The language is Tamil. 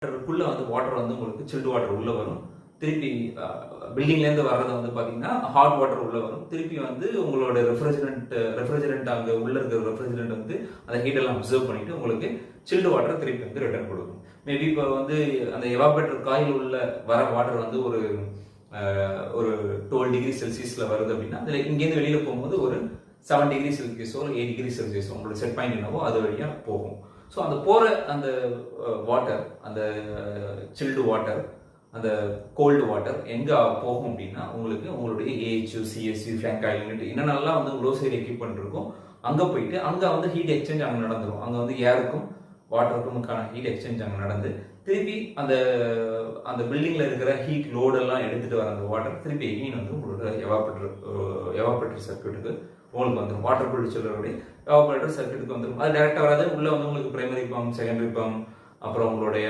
வாட்டருக்குள்ள வந்து வாட்டர் வந்து உங்களுக்கு சில்டு வாட்டர் உள்ள வரும். திருப்பி பில்டிங்லேருந்து வர்றது வந்து பார்த்தீங்கன்னா ஹாட் வாட்டர் உள்ள வரும். திருப்பி வந்து உங்களோட ரெஃப்ரிஜரண்ட் அங்கே உள்ள இருக்கிற ரெஃப்ரிஜரண்ட் வந்து அந்த ஹீட்டெல்லாம் அப்சர்வ் பண்ணிட்டு உங்களுக்கு சில்டு வாட்டர் திருப்பி வந்து ரிட்டர்ன் கொடுக்கும். மேபி இப்போ வந்து அந்த எவாபரேட்டர் காயில் உள்ள வர வாட்டர் வந்து ஒரு 12 டிகிரி செல்சியஸில் வருது அப்படின்னா அதில் இங்கேருந்து வெளியில் போகும்போது ஒரு 7 டிகிரி செல்சியஸோ 8 டிகிரி செல்சியஸோ உங்களோட செட் பாயிண்ட் என்னவோ அது வழியாக போகும். ஸோ அந்த போகிற அந்த வாட்டர், அந்த சில்டு வாட்டர், அந்த கோல்டு வாட்டர் எங்கே போகும் அப்படின்னா உங்களுக்கு உங்களுடைய ஏஹெச்யூ, சிஎஸ்யூ, ஃபிளாங்கா யூனிட் என்னென்னலாம் வந்து க்ளோ சைடு எக்யூப்மெண்ட் இருக்கும் அங்கே போயிட்டு அங்கே வந்து ஹீட் எக்ஸ்சேஞ்ச் அங்கே நடந்துடும். அங்கே வந்து ஏருக்கும் வாட்டருக்கும்கான ஹீட் எக்ஸ்சேஞ்ச் அங்கே நடந்து திருப்பி அந்த அந்த பில்டிங்கில் இருக்கிற ஹீட் லோடெல்லாம் எடுத்துகிட்டு வர அந்த வாட்டர் திருப்பி எகெயின் வந்து உங்களோட எவாபரேட்டர் சர்க்யூட்டுக்கு உங்களுக்கு வந்துடும். வாட்டர் கூல்டு சில்லருடைய எவாபரேட்டர் சர்க்யூட்டுக்கு வந்துடும். அது டேரெக்டாக வராது. உள்ளே வந்து உங்களுக்கு பிரைமரி பம்ப், செகண்டரி பம்ப், அப்புறம் உங்களுடைய